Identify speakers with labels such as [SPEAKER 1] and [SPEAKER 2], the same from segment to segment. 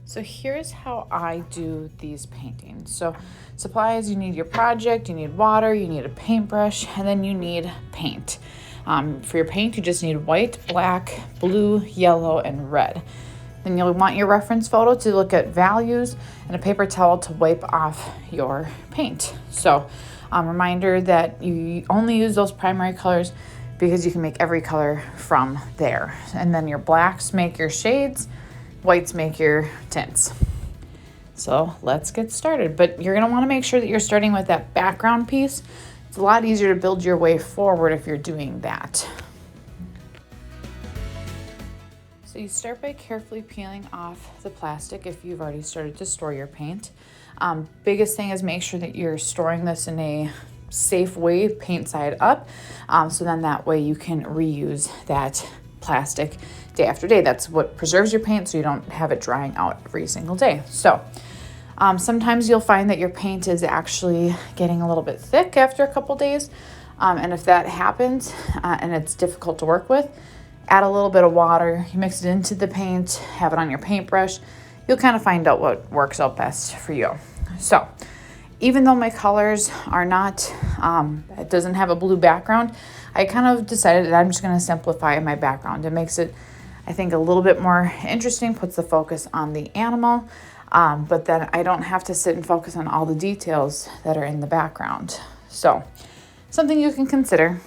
[SPEAKER 1] So here's how I do these paintings. So supplies, you need your project, you need water, you need a paintbrush, and then you need paint. For your paint, you just need white, black, blue, yellow, and red. Then you'll want your reference photo to look at values and a paper towel to wipe off your paint. So reminder that you only use those primary colors because you can make every color from there. And then your blacks make your shades, whites make your tints. So let's get started. But you're gonna wanna make sure that you're starting with that background piece. It's a lot easier to build your way forward if you're doing that. So you start by carefully peeling off the plastic if you've already started to store your paint. Biggest thing is make sure that you're storing this in a safe way, paint side up, so then that way you can reuse that plastic day after day. That's what preserves your paint, so you don't have it drying out every single day. So sometimes you'll find that your paint is actually getting a little bit thick after a couple days, and if that happens and it's difficult to work with, add a little bit of water, you mix it into the paint, have it on your paintbrush. You'll kind of find out what works out best for you. So even though my colors are not, it doesn't have a blue background, I kind of decided that I'm just gonna simplify my background. It makes it, I think, a little bit more interesting, puts the focus on the animal, but then I don't have to sit and focus on all the details that are in the background. So something you can consider.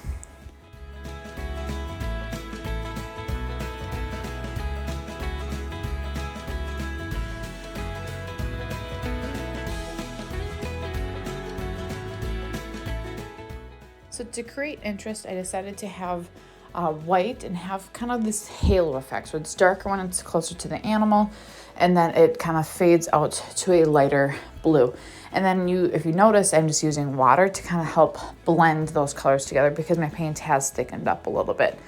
[SPEAKER 1] So to create interest, I decided to have white and have kind of this halo effect. So it's darker when it's closer to the animal, and then it kind of fades out to a lighter blue. And then if you notice, I'm just using water to kind of help blend those colors together because my paint has thickened up a little bit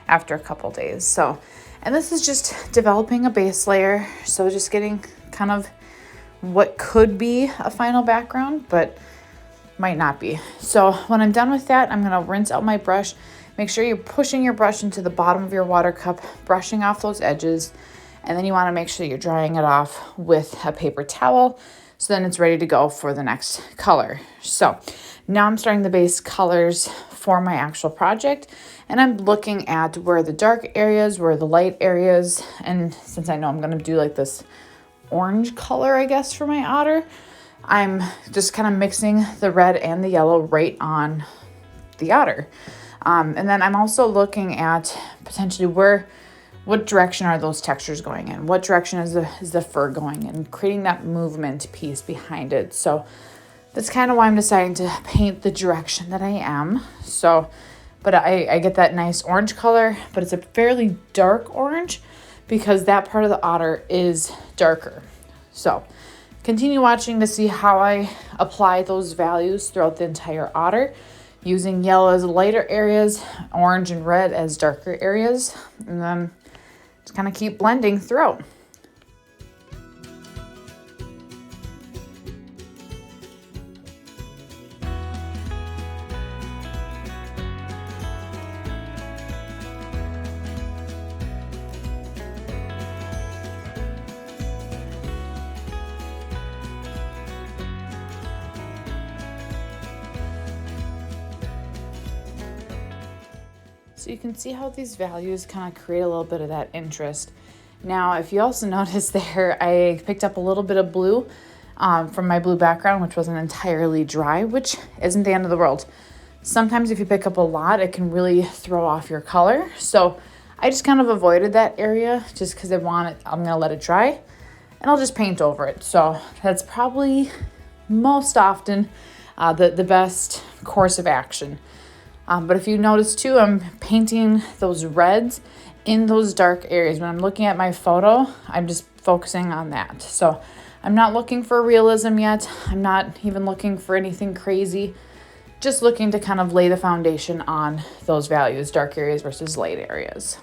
[SPEAKER 1] after a couple days. So, and this is just developing a base layer. So just getting kind of what could be a final background, but might not be. So when I'm done with that, I'm gonna rinse out my brush. Make sure you're pushing your brush into the bottom of your water cup, brushing off those edges, and then you wanna make sure you're drying it off with a paper towel, so then it's ready to go for the next color. So now I'm starting the base colors for my actual project, and I'm looking at where the dark areas, where the light areas, and since I know I'm gonna do like this orange color, I guess, for my otter, I'm just kind of mixing the red and the yellow right on the otter. And then I'm also looking at potentially what direction are those textures going in? What direction is the fur going in? Creating that movement piece behind it. So that's kind of why I'm deciding to paint the direction that I am. So, but I get that nice orange color, but it's a fairly dark orange because that part of the otter is darker. So continue watching to see how I apply those values throughout the entire otter, using yellow as lighter areas, orange and red as darker areas, and then just kind of keep blending throughout. So you can see how these values kind of create a little bit of that interest. Now, if you also notice there, I picked up a little bit of blue from my blue background, which wasn't entirely dry, which isn't the end of the world. Sometimes if you pick up a lot, it can really throw off your color. So I just kind of avoided that area just because I'm gonna let it dry and I'll just paint over it. So that's probably most often the best course of action. But if you notice too, I'm painting those reds in those dark areas. When I'm looking at my photo, I'm just focusing on that. So I'm not looking for realism yet. I'm not even looking for anything crazy. Just looking to kind of lay the foundation on those values, dark areas versus light areas.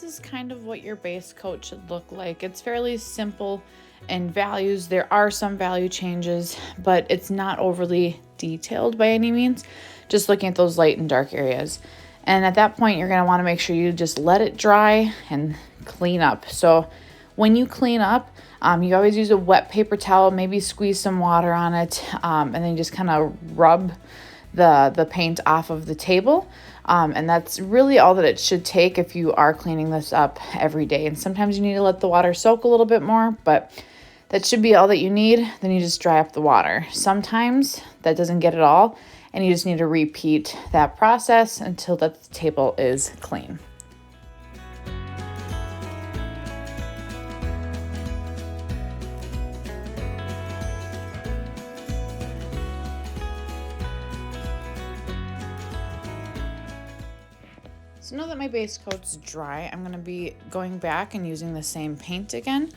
[SPEAKER 1] is kind of what your base coat should look like. It's fairly simple in values. There are some value changes, but it's not overly detailed by any means, just looking at those light and dark areas. And at that point, you're going to want to make sure you just let it dry and clean up. So when you clean up, you always use a wet paper towel, maybe squeeze some water on it, and then just kind of rub the paint off of the table. And that's really all that it should take if you are cleaning this up every day. And sometimes you need to let the water soak a little bit more, but that should be all that you need. Then you just dry up the water. Sometimes that doesn't get it all, and you just need to repeat that process until that the table is clean. So now that my base coat's dry, I'm going to be going back and using the same paint again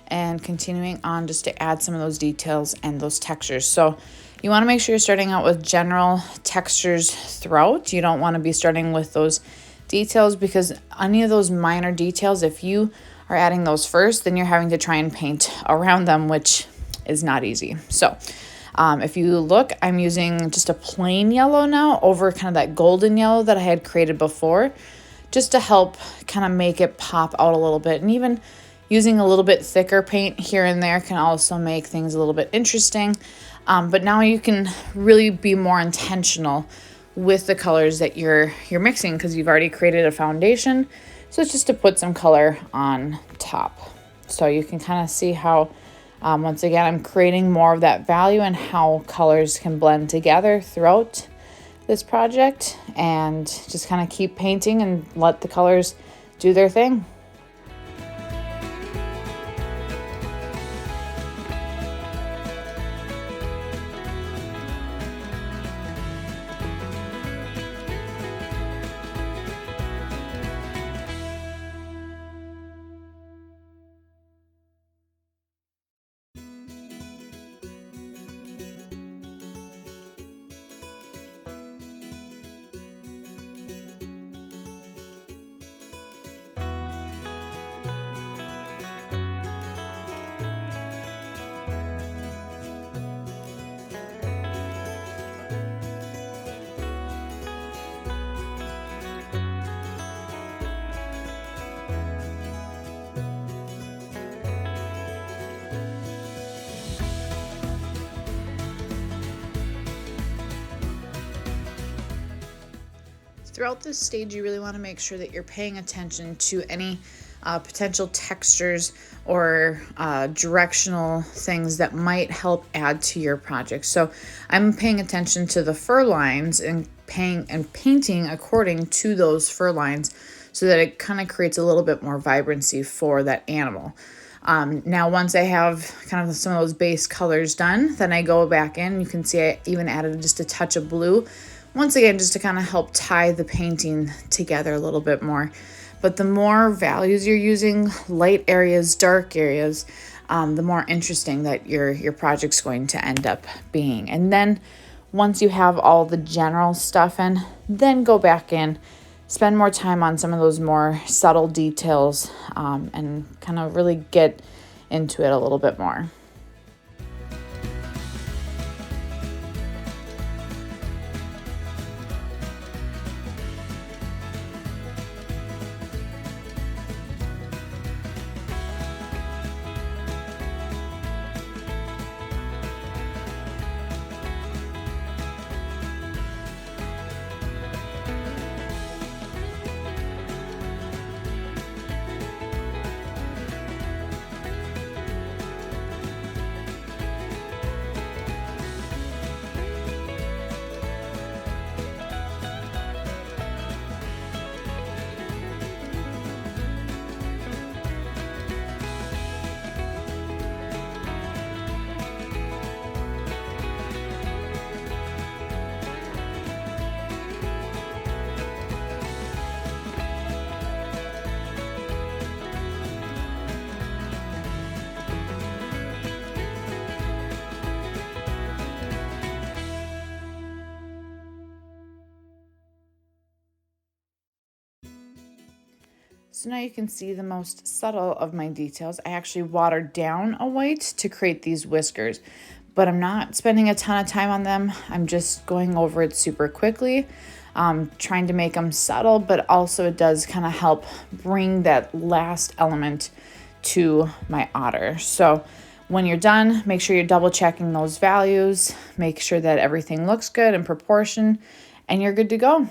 [SPEAKER 1] and continuing on just to add some of those details and those textures. So you want to make sure you're starting out with general textures throughout. You don't want to be starting with those details, because any of those minor details, if you are adding those first, then you're having to try and paint around them, which is not easy. So if you look, I'm using just a plain yellow now over kind of that golden yellow that I had created before, just to help kind of make it pop out a little bit. And even using a little bit thicker paint here and there can also make things a little bit interesting. But now you can really be more intentional with the colors that you're mixing, because you've already created a foundation. So it's just to put some color on top. So you can kind of see how once again, I'm creating more of that value and how colors can blend together throughout this project, and just kind of keep painting and let the colors do their thing. Throughout this stage, you really want to make sure that you're paying attention to any potential textures or directional things that might help add to your project. So I'm paying attention to the fur lines and painting according to those fur lines, so that it kind of creates a little bit more vibrancy for that animal. Now, once I have kind of some of those base colors done, then I go back in. You can see I even added just a touch of blue. Once again, just to kind of help tie the painting together a little bit more. But the more values you're using, light areas, dark areas, the more interesting that your project's going to end up being. And then once you have all the general stuff in, then go back in, spend more time on some of those more subtle details, and kind of really get into it a little bit more. So now you can see the most subtle of my details. I actually watered down a white to create these whiskers, but I'm not spending a ton of time on them. I'm just going over it super quickly, trying to make them subtle, but also it does kind of help bring that last element to my otter. So when you're done, make sure you're double checking those values, make sure that everything looks good in proportion, and you're good to go.